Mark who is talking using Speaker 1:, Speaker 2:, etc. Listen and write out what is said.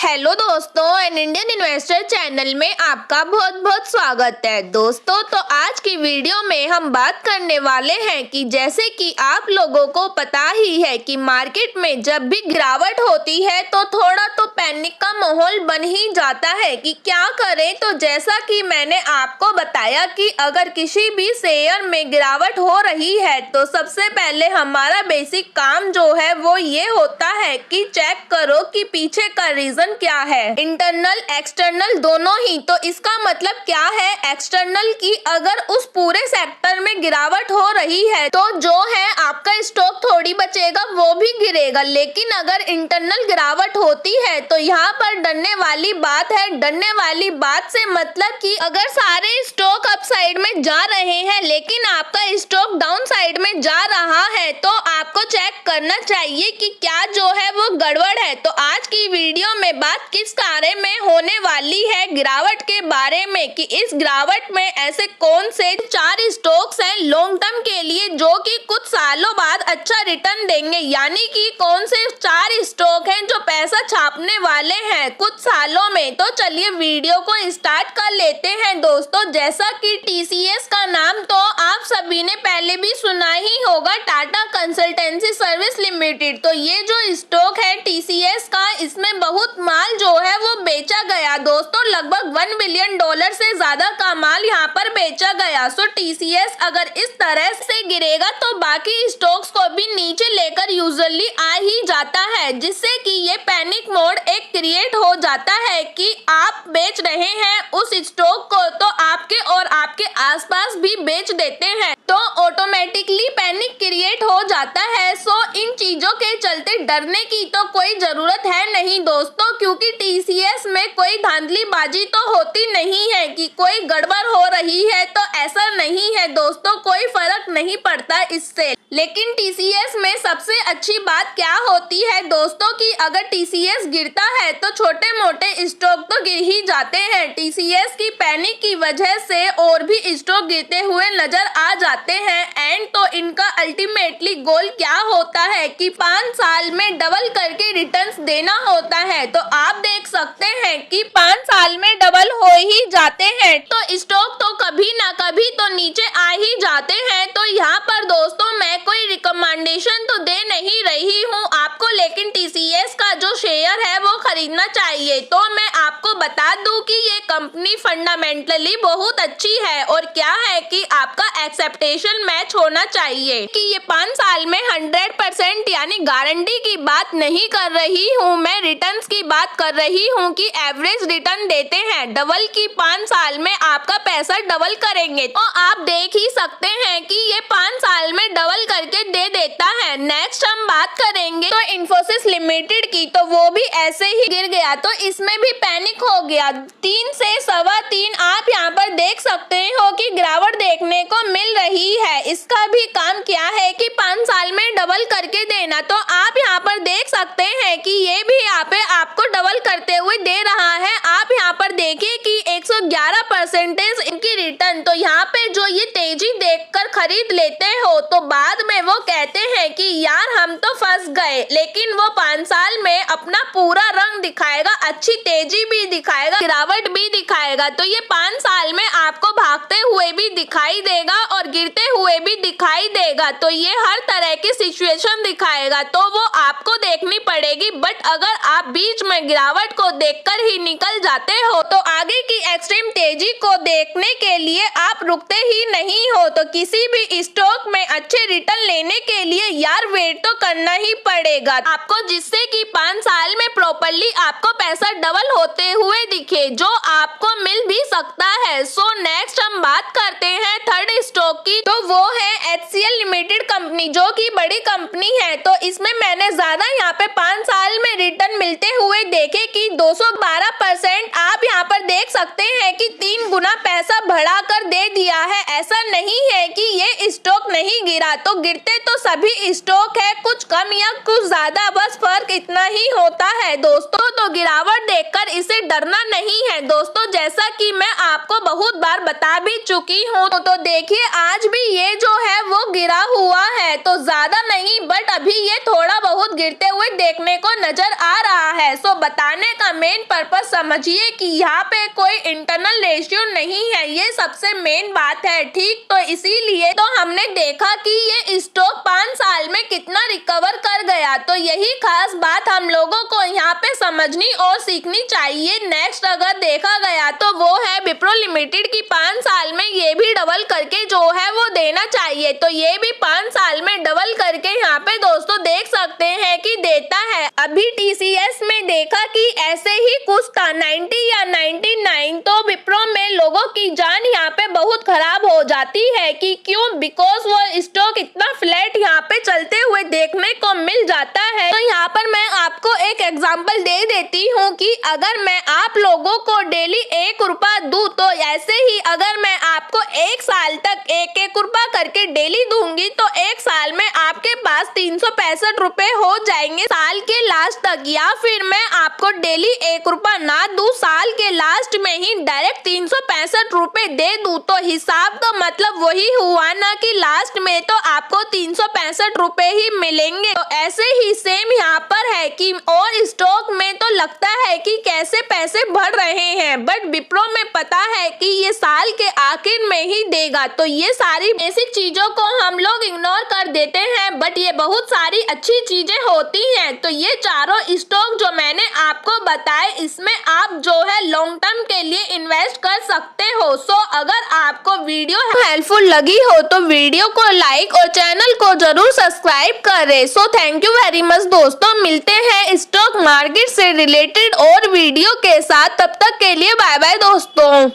Speaker 1: Hello दोस्तों, an Indian investor channel में आपका बहुत बहुत स्वागत है। दोस्तों, तो आज की वीडियो में हम बात करने वाले हैं कि जैसे कि आप लोगों को पता ही है कि मार्केट में जब भी गिरावट होती है तो थोड़ा तो पैनिक का माहौल बन ही जाता है कि क्या करें। तो जैसा कि मैंने आपको बताया कि अगर किसी भी शेयर में गिरावट हो रही है तो सबसे पहले हमारा बेसिक काम जो है वो ये होता है कि चेक करो कि पीछे का रीजन क्या है, इंटरनल एक्सटर्नल दोनों ही। तो इसका मतलब क्या है, एक्सटर्नल की अगर उस पूरे सेक्टर में गिरावट हो रही है तो जो है आपका स्टॉक थोड़ी बचेगा, वो भी गिरेगा। लेकिन अगर इंटरनल गिरावट होती है तो यहाँ पर डरने वाली बात है। डरने वाली बात से मतलब कि अगर सारे स्टॉक अप साइड में जा रहे हैं लेकिन आपका स्टॉक डाउन साइड में जा रहा है तो आपको चेक करना चाहिए कि क्या जो है वो गड़बड़ है। तो आज की वीडियो में बात किस बारे में होने वाली है, गिरावट के बारे में, कि इस गिरावट में ऐसे कौन से 4 स्टॉक्स हैं लॉन्ग टर्म के लिए जो कि कुछ सालों बाद अच्छा रिटर्न देंगे। यानी कि कौन से 4 स्टॉक हैं जो पैसा छापने वाले हैं कुछ सालों में। तो चलिए वीडियो को स्टार्ट कर लेते हैं। दोस्तों, जैसा कि TCS का नाम तो आप सभी ने पहले भी सुना ही होगा, टाटा कंसल्टेंसी सर्विस लिमिटेड। तो ये जो स्टॉक है TCS का, इसमें बहुत माल जो है वो बेचा गया। दोस्तों, लगभग $1 बिलियन से ज्यादा का माल यहाँ पर बेचा गया। सो TCS अगर इस तरह से गिरेगा तो बाकी स्टॉक्स को भी नीचे लेकर यूजुअली आ ही जाता है, जिससे कि ये पैनिक मोड एक क्रिएट हो जाता है कि आप बेच रहे हैं उस स्टॉक को तो आपके और आपके आसपास भी बेच देते हैं, तो ऑटोमेटिकली पैनिक क्रिएट हो जाता है। सो इन चीजों के चलते डरने की तो कोई जरूरत है नहीं दोस्तों, क्योंकि TCS में कोई धांधलीबाजी तो होती नहीं है कि कोई गड़बड़ हो रही है। तो ऐसा नहीं है दोस्तों, कोई फर्क नहीं पड़ता इससे। लेकिन TCS में सबसे अच्छी बात क्या होती है दोस्तों कि अगर TCS गिरता है तो छोटे मोटे स्टॉक तो गिर ही जाते हैं। TCS की पैनिक की वजह से और भी स्टॉक गिरते हुए नजर आ जाते हैं। एंड तो इनका अल्टीमेटली गोल क्या होता है कि 5 साल में डबल करके रिटर्न्स देना होता है। तो आप देख सकते हैं कि 5 साल में डबल हो ही जाते हैं, तो स्टॉक तो कभी ना कभी तो नीचे आ ही जाते हैं। तो यहाँ पर दोस्तों मैं कोई रिकमेंडेशन तो दे नहीं रही हूँ आपको, लेकिन TCS का जो शेयर है वो खरीदना चाहिए। तो मैं आपको बता दूं कि ये कंपनी फंडामेंटली बहुत अच्छी है और क्या है कि आपका एक्सेप्टेशन मैच होना चाहिए कि ये 5 साल में 100% यानी गारंटी की बात नहीं कर रही हूँ मैं, रिटर्न्स की बात कर रही हूँ कि एवरेज रिटर्न देते हैं डबल की 5 साल में आपका पैसा डबल करेंगे। तो आप देख ही सकते हैं कि ये 5 साल में डबल करके दे देता है। नेक्स्ट हम बात करेंगे तो इन्फोसिस लिमिटेड की, तो वो भी ऐसे ही गिर गया, तो इसमें भी पैनिक हो गया। 3 से 3.25 आप यहाँ पर देख सकते हो कि गिरावट देखने को मिल रही है। इसका भी काम क्या है कि 5 साल में डबल करके देना। तो आप यहाँ पर देख सकते हैं कि ये भी यहाँ पे आपको डबल करते हुए दे रहा है। आप यहाँ पर देखिए कि 111% इनकी रिटर्न। तो यहाँ पे जो ये तेजी देखकर खरीद लेते हो तो बाद में वो कहते हैं कि यार हम तो फंस गए, लेकिन वो 5 साल में अपना पूरा रंग दिखाएगा, अच्छी तेजी भी दिखाएगा, गिरावट भी दिखाएगा। तो ये 5 साल में आपको भागते हुए भी दिखाई देगा और गिरते हुए भी दिखाई देगा। तो ये हर तरह की सिचुएशन दिखाएगा, तो वो आपको देखनी पड़ेगी। बट अगर आप बीच में गिरावट को देखकर ही निकल जाते हो तो आगे की एक्सट्रीम तेजी को देखने के लिए आप रुकते ही नहीं हो। तो किसी भी स्टॉक में अच्छे रिटर्न लेने के लिए यार वेट तो करना ही पड़ेगा आपको, जिससे कि 5 साल में प्रॉपर्ली आपको पैसा डबल होते हुए दिखे, जो आपको मिल भी सकता है। सो नेक्स्ट हम बात करते हैं थर्ड स्टॉक की, तो वो है HCL लिमिटेड कंपनी, जो कि बड़ी कंपनी है। तो इसमें मैंने ज्यादा यहाँ पे 5 साल में रिटर्न मिलते हुए देखे कि 212% आप यहाँ पर देख सकते हैं कि 3 गुना पैसा बढ़ाकर दे दिया है। ऐसा नहीं है कि ये स्टॉक नहीं गिरा, तो गिरते तो सभी स्टॉक है, कुछ कम या कुछ ज्यादा, बस फर्क इतना ही होता है दोस्तों। तो गिरावट देखकर इसे डरना नहीं है दोस्तों, जैसा कि मैं आपको बहुत बार बता भी चुकी हूँ। तो देखिए आज भी ये जो है वो गिरा हुआ है, तो ज्यादा नहीं बट अभी ये थोड़ा बहुत गिरते हुए देखने को नजर आ रहा है। सो बताने का मेन पर्पस समझिए कि यहाँ पे कोई इंटरनल रेशियो नहीं है, ये सबसे मेन बात है, ठीक। तो इसीलिए तो हमने देखा कि ये स्टॉक 5 साल में कितना रिकवर कर गया, तो यही खास बात हम लोगों को यहाँ पे समझनी और सीखनी चाहिए। नेक्स्ट अगर देखा गया तो वो है विप्रो लिमिटेड की 5 साल में ये भी डबल करके जो है वो देना चाहिए, तो ये भी 5 साल में डबल करके यहाँ पे दोस्तों देख सकते हैं कि देता है। अभी टीसीएस में देखा कि ऐसे ही कुछ था 90 या 99, तो विप्रो में लोगों की जान यहाँ पे बहुत खराब हो जाती है कि क्यों, बिकॉज वो स्टॉक इतना फ्लैट यहाँ पे चलते हुए देखने को मिल जाता है। तो यहाँ पर मैं आपको एक एग्जांपल दे देती हूँ कि अगर मैं आप लोगों को डेली 1 रुपया दूं, तो ऐसे ही अगर मैं आपको 1 साल तक 1-1 रुपया करके डेली दूंगी, तो 1 साल में आपके पास 365 रुपए हो जाएंगे साल के लास्ट तक। या फिर मैं आपको डेली 1 रुपया ना दूं, साल के लास्ट में ही डायरेक्ट 365 रुपए दे दूं, तो हिसाब तो मतलब वही हुआ ना कि लास्ट में तो आपको 365 रुपए ही मिलेंगे। तो ऐसे ही सेम यहाँ पर है कि और स्टॉक में तो लगता है कि कैसे पैसे बढ़ रहे हैं, बट विप्रो में पता है कि ये साल के आखिर में ही देगा। तो ये सारी बेसिक चीजों को हम लोग इग्नोर कर देते हैं, बट ये बहुत सारी अच्छी चीजें होती हैं। तो ये चारों स्टॉक जो मैंने आपको बताए, इसमें आप जो है लॉन्ग टर्म के लिए इन्वेस्ट कर सकते हो। सो अगर आपको वीडियो हेल्पफुल लगी हो तो वीडियो को लाइक और चैनल को जरूर सब्सक्राइब करें। So thank you very much दोस्तों, मिलते हैं स्टॉक मार्केट से रिलेटेड और वीडियो के साथ, तब तक के लिए बाय बाय दोस्तों।